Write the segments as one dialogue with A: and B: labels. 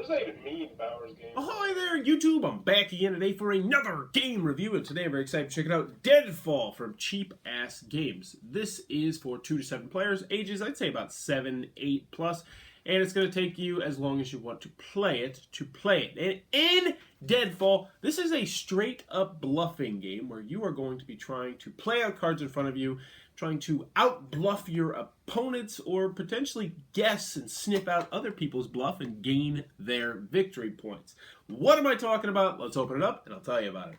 A: does that even mean, Bowers game?
B: Ahoy there, YouTube! I'm back again today for another game review, and today I'm very excited to check it out. Deadfall from Cheap Ass Games. This is for 2 to 7 players, ages I'd say about 7, 8 plus, and it's going to take you as long as you want to play it. And in Deadfall, this is a straight up bluffing game where you are going to be trying to play out cards in front of you, trying to out-bluff your opponents or potentially guess and sniff out other people's bluff and gain their victory points. What am I talking about? Let's open it up and I'll tell you about it.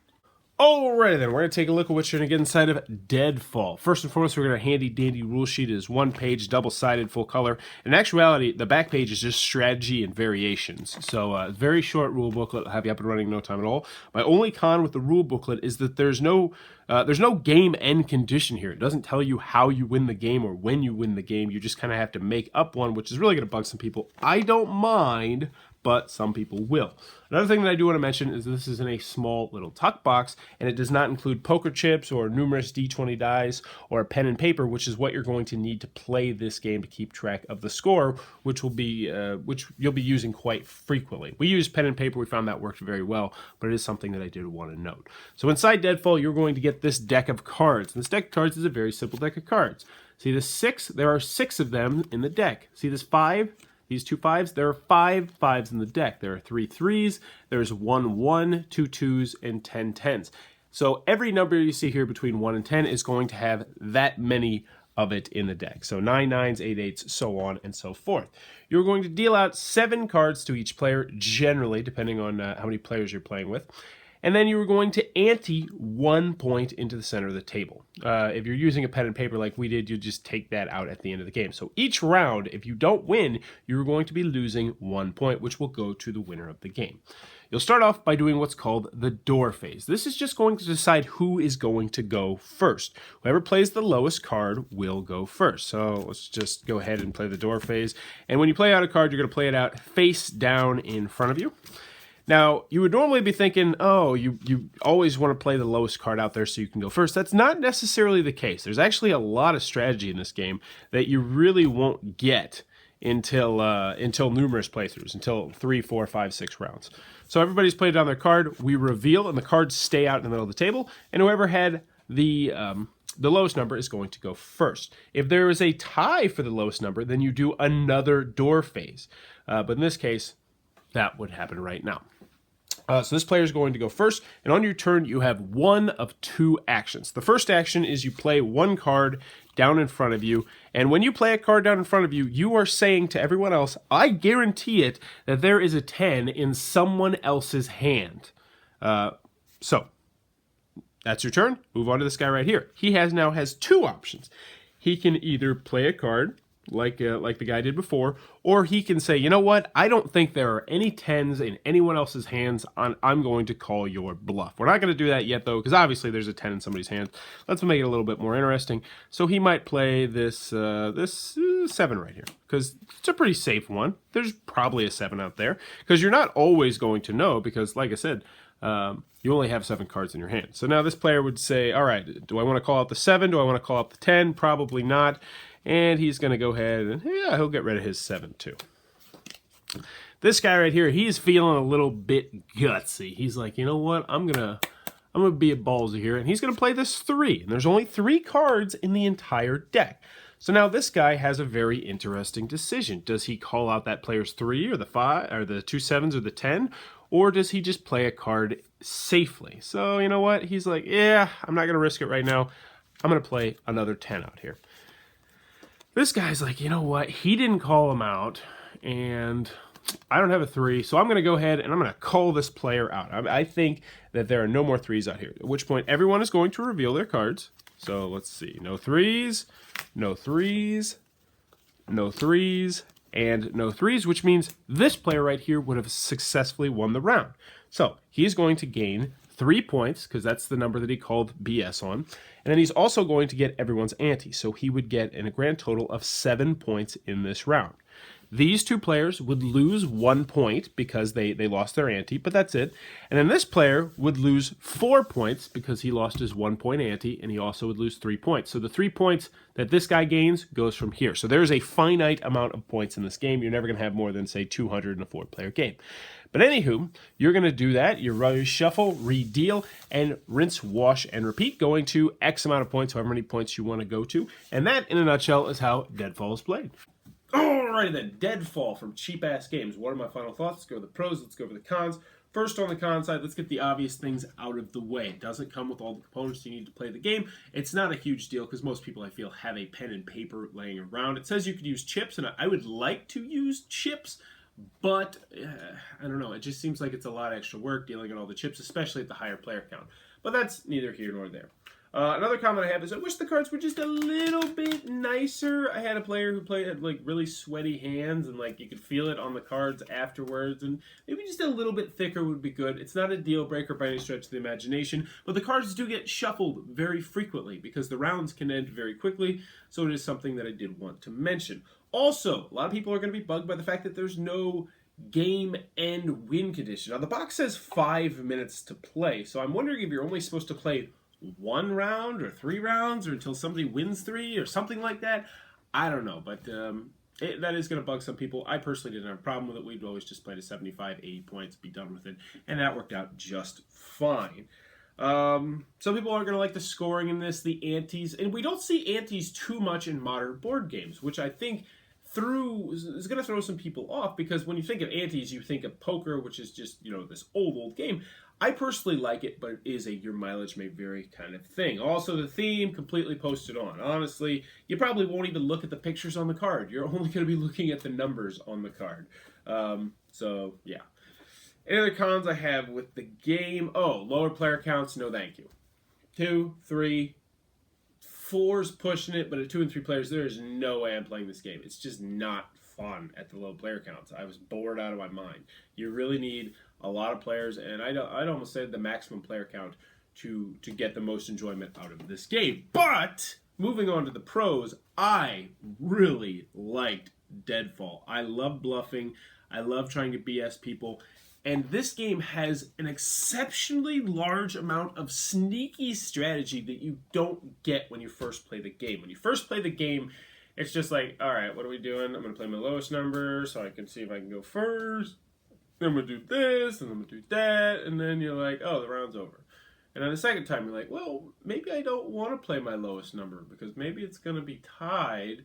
B: Alrighty then, we're going to take a look at what you're going to get inside of Deadfall. First and foremost, we're going to handy dandy rule sheet. It is one page, double-sided, full color. In actuality, the back page is just strategy and variations. So very short rule booklet, will have you up and running in no time at all. My only con with the rule booklet is that there's no game end condition here. It doesn't tell you how you win the game or when you win the game. You just kind of have to make up one, which is really going to bug some people. I don't mind, but some people will. Another thing that I do want to mention is this is in a small little tuck box, and it does not include poker chips or numerous D20 dice or a pen and paper, which is what you're going to need to play this game to keep track of the score, which you'll be using quite frequently. We use pen and paper. We found that worked very well, but it is something that I did want to note. So inside Deadfall, you're going to get this deck of cards. And this deck of cards is a very simple deck of cards. See this 6? There are 6 of them in the deck. See this 5? These 2 5s, there are 5 5s in the deck. There are 3 3s, there's 1 1, 2 2s, and 10 10s. So every number you see here between 1 and 10 is going to have that many of it in the deck. So 9 9s, 8 8s, so on and so forth. You're going to deal out 7 cards to each player, generally, depending on how many players you're playing with. And then you are going to ante 1 point into the center of the table. If you're using a pen and paper like we did, you just take that out at the end of the game. So each round, if you don't win, you're going to be losing 1 point, which will go to the winner of the game. You'll start off by doing what's called the door phase. This is just going to decide who is going to go first. Whoever plays the lowest card will go first. So let's just go ahead and play the door phase. And when you play out a card, you're going to play it out face down in front of you. Now, you would normally be thinking, oh, you always want to play the lowest card out there so you can go first. That's not necessarily the case. There's actually a lot of strategy in this game that you really won't get until numerous playthroughs, until 3, 4, 5, 6 rounds. So everybody's played down their card. We reveal, and the cards stay out in the middle of the table, and whoever had the lowest number is going to go first. If there is a tie for the lowest number, then you do another door phase. But in this case, that would happen right now. So this player is going to go first, and on your turn, you have one of 2 actions. The first action is you play 1 card down in front of you, and when you play a card down in front of you, you are saying to everyone else, I guarantee it that there is a 10 in someone else's hand. So that's your turn. Move on to this guy right here. He now has 2 options. He can either play a card like the guy did before, or he can say, you know what, I don't think there are any 10s in anyone else's hands. I'm going to call your bluff. We're not going to do that yet, though, because obviously there's a 10 in somebody's hand. Let's make it a little bit more interesting. So he might play this 7 right here, because it's a pretty safe one. There's probably a 7 out there, because you're not always going to know, because like I said, you only have 7 cards in your hand. So now this player would say, all right, do I want to call out the 7? Do I want to call out the 10? Probably not. And he's going to go ahead and, yeah, he'll get rid of his 7 too. This guy right here, he's feeling a little bit gutsy. He's like, you know what, I'm gonna be a ballsy here. And he's going to play this 3. And there's only 3 cards in the entire deck. So now this guy has a very interesting decision. Does he call out that player's 3 or the 5 or the 2 7s or the 10? Or does he just play a card safely? So you know what? He's like, yeah, I'm not going to risk it right now. I'm going to play another 10 out here. This guy's like, you know what? He didn't call him out, and I don't have a 3, so I'm going to go ahead and I'm going to call this player out. I think that there are no more 3s out here, at which point everyone is going to reveal their cards. So let's see. No 3s, no 3s, no 3s, and no 3s, which means this player right here would have successfully won the round. So he's going to gain 3 points, because that's the number that he called BS on. And then he's also going to get everyone's ante. So he would get in a grand total of 7 points in this round. these two players would lose 1 point because they lost their ante, but that's it. And then this player would lose 4 points because he lost his 1 point ante, and he also would lose 3 points. So the 3 points that this guy gains goes from here. So there's a finite amount of points in this game. You're never going to have more than, say, 200 in a 4-player game. But anywho, you're going to do that. You shuffle, redeal, and rinse, wash, and repeat, going to X amount of points, however many points you want to go to. And that, in a nutshell, is how Deadfall is played. Alrighty then, Deadfall from Cheap Ass Games. What are my final thoughts? Let's go over the pros, let's go over the cons. First, on the con side, let's get the obvious things out of the way. It doesn't come with all the components you need to play the game. It's not a huge deal because most people, I feel, have a pen and paper laying around. It says you could use chips, and I would like to use chips, but I don't know. It just seems like it's a lot of extra work dealing with all the chips, especially at the higher player count. But that's neither here nor there. Another comment I have is I wish the cards were just a little bit nicer. I had a player who had like really sweaty hands, and like you could feel it on the cards afterwards, and maybe just a little bit thicker would be good. It's not a deal breaker by any stretch of the imagination, but the cards do get shuffled very frequently because the rounds can end very quickly, so it is something that I did want to mention. Also, a lot of people are going to be bugged by the fact that there's no game end win condition. Now, the box says 5 minutes to play, so I'm wondering if you're only supposed to play 1 round or 3 rounds or until somebody wins 3 or something like that. I don't know, but that is going to bug some people. I personally didn't have a problem with it. We'd always just play to 75, 80 points, be done with it, and that worked out just fine. Some people aren't going to like the scoring in this, the antes, and we don't see antes too much in modern board games, which I think is going to throw some people off, because when you think of antes, you think of poker, which is just, this old game. I personally like it, but it is a your mileage may vary kind of thing. Also, the theme completely posted on. Honestly, you probably won't even look at the pictures on the card. You're only going to be looking at the numbers on the card. So, yeah. Any other cons I have with the game? Oh, lower player counts, no thank you. 2, 3, 4's pushing it, but at 2 and 3 players, there is no way I'm playing this game. It's just not fun at the low player counts. I was bored out of my mind. You really need a lot of players, and I'd almost say the maximum player count to get the most enjoyment out of this game. But moving on to the pros, I really liked Deadfall. I love bluffing. I love trying to BS people. And this game has an exceptionally large amount of sneaky strategy that you don't get when you first play the game. When you first play the game, it's just like, all right, what are we doing? I'm going to play my lowest number so I can see if I can go first. Then we'll do this, and then we'll do that, and then you're like, oh, the round's over. And then the second time, you're like, well, maybe I don't want to play my lowest number, because maybe it's going to be tied,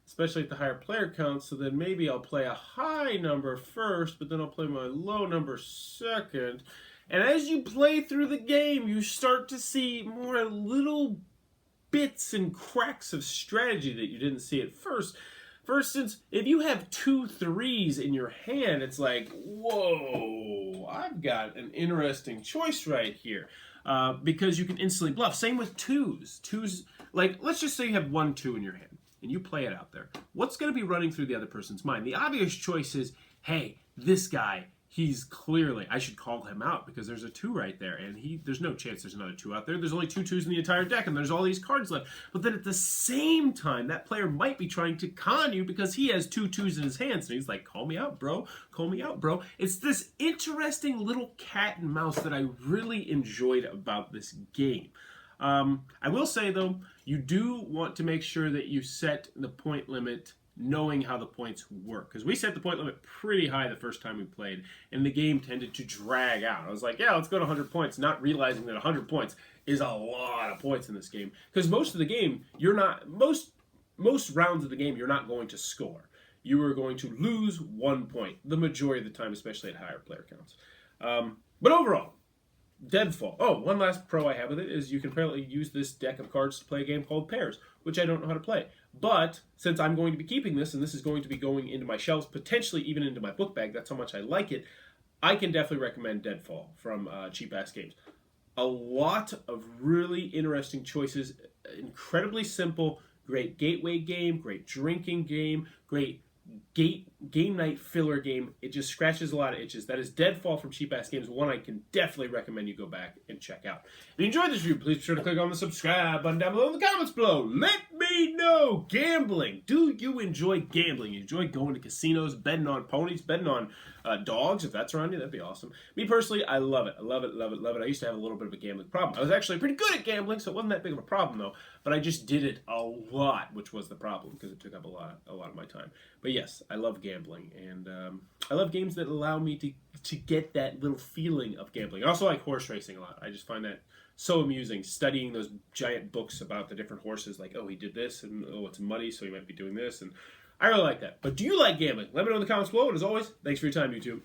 B: especially at the higher player count, so then maybe I'll play a high number first, but then I'll play my low number second. And as you play through the game, you start to see more little bits and cracks of strategy that you didn't see at first. For instance, if you have 2 3s in your hand, it's like, whoa, I've got an interesting choice right here. Because you can instantly bluff. Same with 2s. 2s, like, let's just say you have 1 2 in your hand, and you play it out there. What's going to be running through the other person's mind? The obvious choice is, hey, this guy, he's clearly, I should call him out because there's a 2 right there, and there's no chance there's another 2 out there. There's only 2 2s in the entire deck, and there's all these cards left. But then at the same time, that player might be trying to con you because he has 2 2s in his hands, and he's like, call me out, bro. Call me out, bro. It's this interesting little cat and mouse that I really enjoyed about this game. I will say, though, you do want to make sure that you set the point limit knowing how the points work, because we set the point limit pretty high the first time we played, and the game tended to drag out. I was like, yeah, let's go to 100 points, not realizing that 100 points is a lot of points in this game, because most of the game, most rounds of the game, you're not going to score. You are going to lose 1 point the majority of the time, especially at higher player counts. But overall, Deadfall. Oh, one last pro I have with it is you can apparently use this deck of cards to play a game called Pairs, which I don't know how to play. But since I'm going to be keeping this, and this is going to be going into my shelves, potentially even into my book bag, that's how much I like it, I can definitely recommend Deadfall from Cheap Ass Games. A lot of really interesting choices, incredibly simple, great gateway game, great drinking game, great game night filler game. It just scratches a lot of itches. That is Deadfall from Cheap Ass Games, one I can definitely recommend you go back and check out. If you enjoyed this review, please be sure to click on the subscribe button down below in the comments below. Let me me know. Gambling. Do you enjoy gambling? You enjoy going to casinos, betting on ponies, betting on dogs? If that's around you, that'd be awesome. Me personally, I love it. I love it, love it, love it. I used to have a little bit of a gambling problem. I was actually pretty good at gambling, so it wasn't that big of a problem though. But I just did it a lot, which was the problem because it took up a lot of my time. But yes, I love gambling, and I love games that allow me to get that little feeling of gambling. I also like horse racing a lot. I just find that so amusing, studying those giant books about the different horses, like, oh, he did this, and oh, it's muddy, so he might be doing this, and I really like that. But do you like gambling? Let me know in the comments below, and as always, thanks for your time, YouTube.